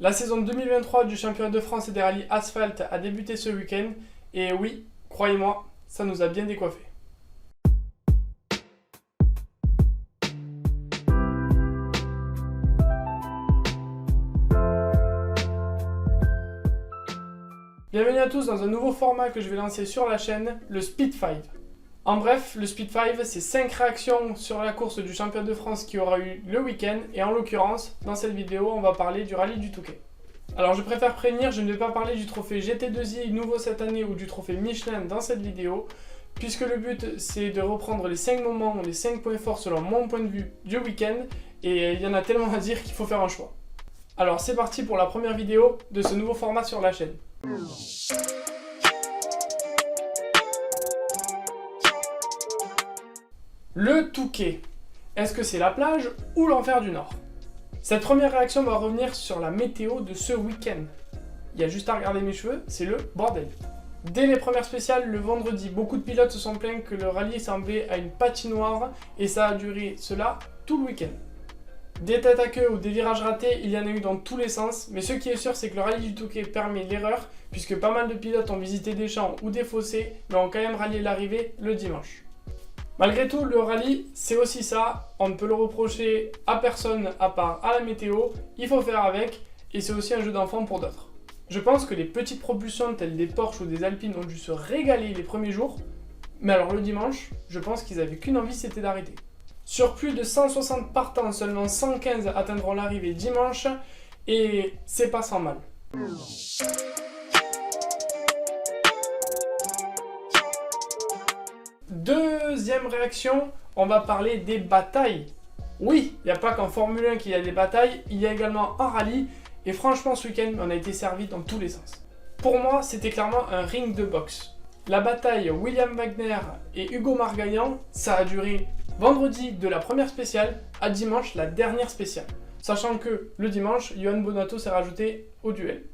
La saison 2023 du championnat de France et des rallyes asphalte a débuté ce week-end et oui, croyez-moi, ça nous a bien décoiffé. Bienvenue à tous dans un nouveau format que je vais lancer sur la chaîne, le Speed 5. En bref, le Speed 5, c'est 5 réactions sur la course du championnat de France qui aura eu le week-end. Et en l'occurrence, dans cette vidéo, on va parler du rallye du Touquet. Alors je préfère prévenir, je ne vais pas parler du trophée GT2i nouveau cette année ou du trophée Michelin dans cette vidéo, puisque le but c'est de reprendre les 5 moments, les 5 points forts selon mon point de vue du week-end. Et il y en a tellement à dire qu'il faut faire un choix. Alors c'est parti pour la première vidéo de ce nouveau format sur la chaîne. Le Touquet, est-ce que c'est la plage ou l'enfer du Nord? Cette première réaction va revenir sur la météo de ce week-end. Il y a juste à regarder mes cheveux, c'est le bordel. Dès les premières spéciales, le vendredi, beaucoup de pilotes se sont plaints que le rallye ressemblait à une patinoire et ça a duré cela tout le week-end. Des têtes à queue ou des virages ratés, il y en a eu dans tous les sens, mais ce qui est sûr, c'est que le rallye du Touquet permet l'erreur, puisque pas mal de pilotes ont visité des champs ou des fossés, mais ont quand même rallié l'arrivée le dimanche. Malgré tout, le rallye, c'est aussi ça, on ne peut le reprocher à personne à part à la météo, il faut faire avec, et c'est aussi un jeu d'enfant pour d'autres. Je pense que les petites propulsions telles des Porsche ou des Alpines ont dû se régaler les premiers jours, mais alors le dimanche, je pense qu'ils avaient qu'une envie, c'était d'arrêter. Sur plus de 160 partants, seulement 115 atteindront l'arrivée dimanche, et c'est pas sans mal. Deuxième réaction, on va parler des batailles. Oui, il n'y a pas qu'en Formule 1 qu'il y a des batailles, il y a également en rallye, et franchement ce week-end on a été servi dans tous les sens. Pour moi, c'était clairement un ring de boxe. La bataille William Wagner et Hugo Margaillan, ça a duré vendredi de la première spéciale à dimanche la dernière spéciale. Sachant que le dimanche, Johan Bonato s'est rajouté au duel.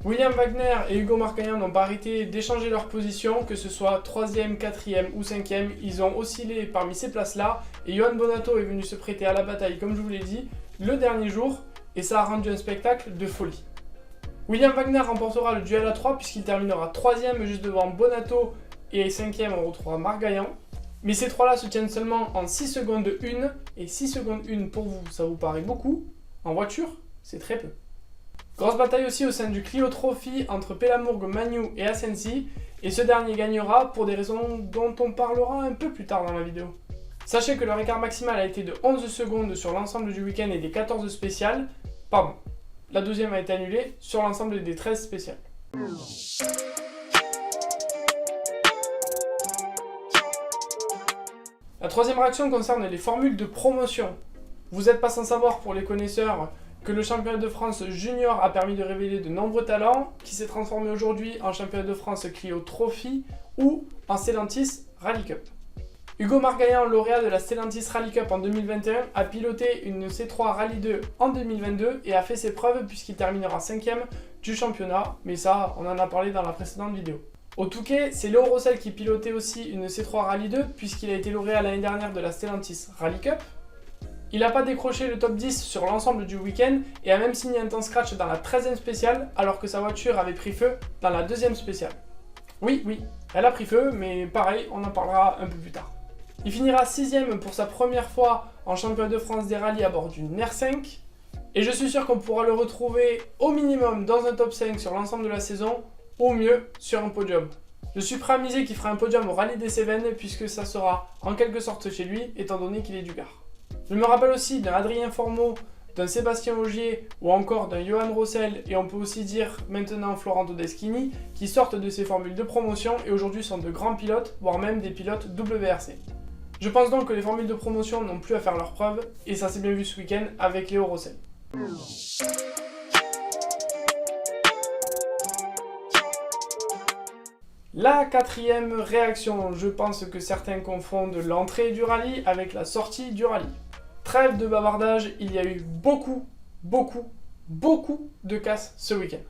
William Wagner et Hugo Margaillan n'ont pas arrêté d'échanger leur position, que ce soit 3e, 4e ou 5e, ils ont oscillé parmi ces places-là, et Johan Bonato est venu se prêter à la bataille, comme je vous l'ai dit, le dernier jour, et ça a rendu un spectacle de folie. William Wagner remportera le duel à 3 puisqu'il terminera 3e juste devant Bonato, et 5e on retrouvera Margaillan. Mais ces trois-là se tiennent seulement en 6 secondes 1, et 6 secondes 1 pour vous, ça vous paraît beaucoup? En voiture, c'est très peu. Grosse bataille aussi au sein du Clio Trophy entre Pelamurgo, Magnou et Asensi, et ce dernier gagnera pour des raisons dont on parlera un peu plus tard dans la vidéo. Sachez que leur écart maximal a été de 11 secondes sur l'ensemble du week-end et des 14 spéciales. Pardon, la deuxième a été annulée sur l'ensemble des 13 spéciales. La troisième réaction concerne les formules de promotion. Vous n'êtes pas sans savoir pour les connaisseurs que le championnat de France junior a permis de révéler de nombreux talents, qui s'est transformé aujourd'hui en championnat de France Clio Trophy ou en Stellantis Rally Cup. Hugo Margaillan, lauréat de la Stellantis Rally Cup en 2021, a piloté une C3 Rally 2 en 2022 et a fait ses preuves puisqu'il terminera 5e du championnat, mais ça on en a parlé dans la précédente vidéo. Au Touquet, c'est Léo Rossel qui pilotait aussi une C3 Rally 2 puisqu'il a été lauréat l'année dernière de la Stellantis Rally Cup. Il n'a pas décroché le top 10 sur l'ensemble du week-end et a même signé un temps scratch dans la 13e spéciale alors que sa voiture avait pris feu dans la 2e spéciale. Oui, elle a pris feu, mais pareil, on en parlera un peu plus tard. Il finira 6e pour sa première fois en championnat de France des rallyes à bord d'une R5 et je suis sûr qu'on pourra le retrouver au minimum dans un top 5 sur l'ensemble de la saison, au mieux sur un podium. Je suis prêt à miser qu'il fera un podium au rallye des Cévennes puisque ça sera en quelque sorte chez lui étant donné qu'il est du Gard. Je me rappelle aussi d'un Adrien Formeau, d'un Sébastien Ogier ou encore d'un Johan Rossel et on peut aussi dire maintenant Florent Todeschini qui sortent de ces formules de promotion et aujourd'hui sont de grands pilotes, voire même des pilotes WRC. Je pense donc que les formules de promotion n'ont plus à faire leurs preuves et ça s'est bien vu ce week-end avec Léo Rossel. La quatrième réaction, je pense que certains confondent l'entrée du rallye avec la sortie du rallye. Trêve de bavardage, il y a eu beaucoup de casses ce week-end.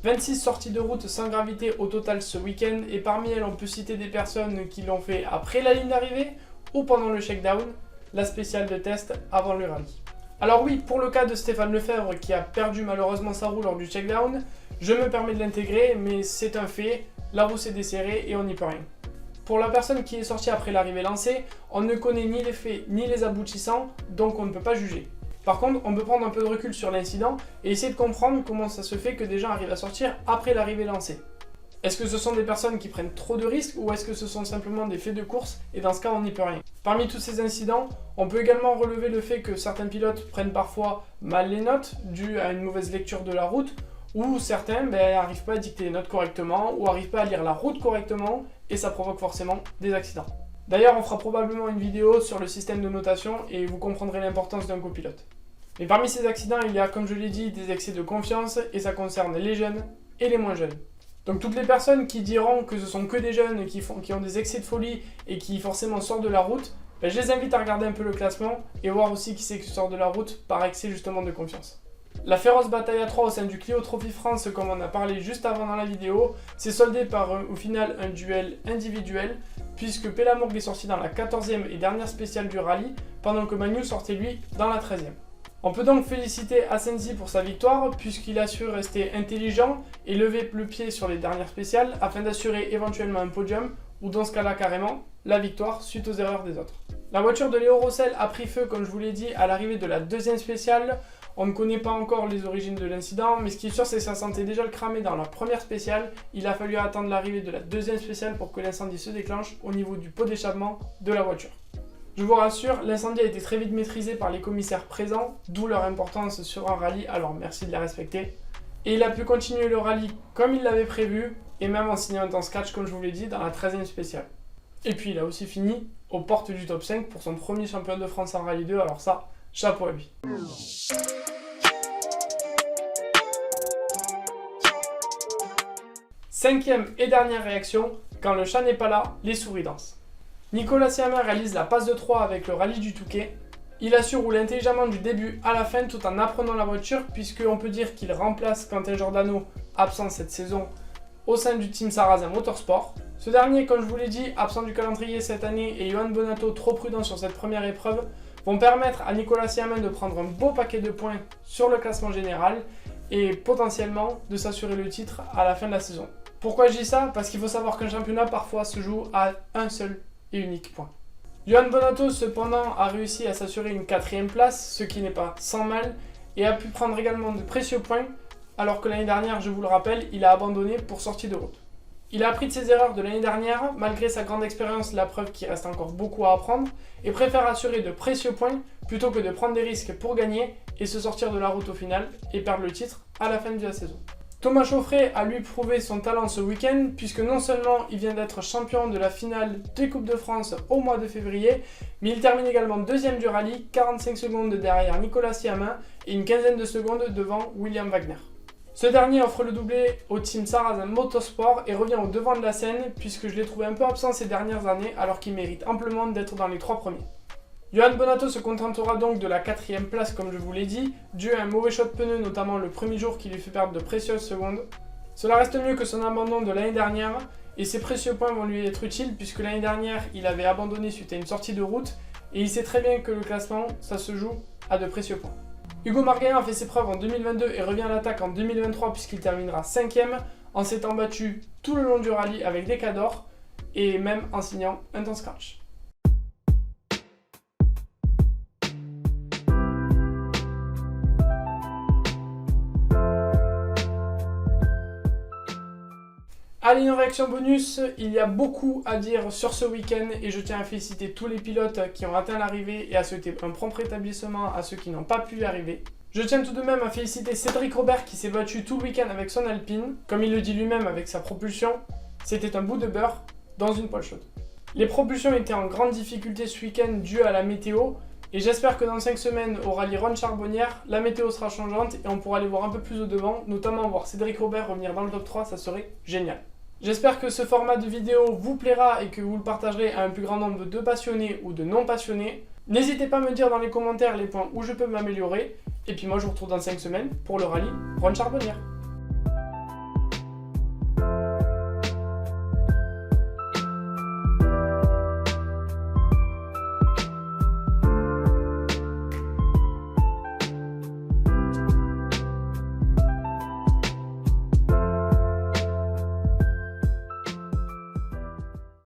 26 sorties de route sans gravité au total ce week-end et parmi elles on peut citer des personnes qui l'ont fait après la ligne d'arrivée ou pendant le shakedown, la spéciale de test avant le rallye. Alors oui, pour le cas de Stéphane Lefebvre qui a perdu malheureusement sa roue lors du checkdown, je me permets de l'intégrer, mais c'est un fait, la roue s'est desserrée et on n'y peut rien. Pour la personne qui est sortie après l'arrivée lancée, on ne connaît ni les faits ni les aboutissants, donc on ne peut pas juger. Par contre, on peut prendre un peu de recul sur l'incident et essayer de comprendre comment ça se fait que des gens arrivent à sortir après l'arrivée lancée. Est-ce que ce sont des personnes qui prennent trop de risques ou est-ce que ce sont simplement des faits de course et dans ce cas on n'y peut rien? Parmi tous ces incidents, on peut également relever le fait que certains pilotes prennent parfois mal les notes dues à une mauvaise lecture de la route ou certains n'arrivent pas à dicter les notes correctement ou n'arrivent pas à lire la route correctement et ça provoque forcément des accidents. D'ailleurs, on fera probablement une vidéo sur le système de notation et vous comprendrez l'importance d'un copilote. Mais parmi ces accidents, il y a, comme je l'ai dit, des excès de confiance et ça concerne les jeunes et les moins jeunes. Donc toutes les personnes qui diront que ce sont que des jeunes qui ont des excès de folie et qui forcément sortent de la route, je les invite à regarder un peu le classement et voir aussi qui c'est qui sort de la route par excès justement de confiance. La féroce bataille à 3 au sein du Clio Trophy France, comme on a parlé juste avant dans la vidéo, s'est soldée par au final un duel individuel, puisque Pellamourgue est sorti dans la 14e et dernière spéciale du rallye, pendant que Magnou sortait lui dans la 13e. On peut donc féliciter Asensi pour sa victoire, puisqu'il a su rester intelligent et lever le pied sur les dernières spéciales, afin d'assurer éventuellement un podium, ou dans ce cas-là carrément, la victoire suite aux erreurs des autres. La voiture de Léo Rossel a pris feu, comme je vous l'ai dit, à l'arrivée de la deuxième spéciale. On ne connaît pas encore les origines de l'incident, mais ce qui est sûr, c'est que ça sentait déjà le cramer dans la première spéciale. Il a fallu attendre l'arrivée de la deuxième spéciale pour que l'incendie se déclenche au niveau du pot d'échappement de la voiture. Je vous rassure, l'incendie a été très vite maîtrisé par les commissaires présents, d'où leur importance sur un rallye, alors merci de la respecter. Et il a pu continuer le rallye comme il l'avait prévu, et même en signant un temps scratch, comme je vous l'ai dit, dans la 13e spéciale. Et puis il a aussi fini aux portes du top 5 pour son premier championnat de France en rallye 2, alors ça, chapeau à lui. Cinquième et dernière réaction, quand le chat n'est pas là, les souris dansent. Nicolas Siamin réalise la passe de 3 avec le rallye du Touquet. Il a su rouler intelligemment du début à la fin tout en apprenant la voiture, puisqu'on peut dire qu'il remplace Quentin Giordano, absent cette saison, au sein du team Sarrazin Motorsport. Ce dernier, comme je vous l'ai dit, absent du calendrier cette année et Johan Bonato trop prudent sur cette première épreuve, vont permettre à Nicolas Siamin de prendre un beau paquet de points sur le classement général et potentiellement de s'assurer le titre à la fin de la saison. Pourquoi je dis ça? Parce qu'il faut savoir qu'un championnat parfois se joue à un seul et unique point. Johan Bonato cependant a réussi à s'assurer une 4e place, ce qui n'est pas sans mal, et a pu prendre également de précieux points, alors que l'année dernière, je vous le rappelle, il a abandonné pour sortie de route. Il a appris de ses erreurs de l'année dernière, malgré sa grande expérience, la preuve qu'il reste encore beaucoup à apprendre, et préfère assurer de précieux points plutôt que de prendre des risques pour gagner et se sortir de la route au final et perdre le titre à la fin de la saison. Thomas Chauffret a lui prouvé son talent ce week-end, puisque non seulement il vient d'être champion de la finale des Coupes de France au mois de février, mais il termine également deuxième du rallye, 45 secondes derrière Nicolas Siamin et une quinzaine de secondes devant William Wagner. Ce dernier offre le doublé au team Sarrazin Motorsport et revient au devant de la scène, puisque je l'ai trouvé un peu absent ces dernières années, alors qu'il mérite amplement d'être dans les 3 premiers. Johan Bonato se contentera donc de la 4e place comme je vous l'ai dit, dû à un mauvais choix de pneus notamment le premier jour qui lui fait perdre de précieuses secondes. Cela reste mieux que son abandon de l'année dernière et ces précieux points vont lui être utiles puisque l'année dernière il avait abandonné suite à une sortie de route et il sait très bien que le classement ça se joue à de précieux points. Hugo Marguerin a fait ses preuves en 2022 et revient à l'attaque en 2023 puisqu'il terminera 5e en s'étant battu tout le long du rallye avec des cadors et même en signant un temps scratch. Allez, une réaction bonus, il y a beaucoup à dire sur ce week-end et je tiens à féliciter tous les pilotes qui ont atteint l'arrivée et à souhaiter un prompt rétablissement à ceux qui n'ont pas pu y arriver. Je tiens tout de même à féliciter Cédric Robert qui s'est battu tout le week-end avec son Alpine, comme il le dit lui-même avec sa propulsion, c'était un bout de beurre dans une poêle chaude. Les propulsions étaient en grande difficulté ce week-end dû à la météo et j'espère que dans 5 semaines au rallye Ronde Charbonnière, la météo sera changeante et on pourra aller voir un peu plus au devant, notamment voir Cédric Robert revenir dans le top 3, ça serait génial. J'espère que ce format de vidéo vous plaira et que vous le partagerez à un plus grand nombre de passionnés ou de non passionnés. N'hésitez pas à me dire dans les commentaires les points où je peux m'améliorer. Et puis moi je vous retrouve dans 5 semaines pour le rallye Ronde Charbonnière.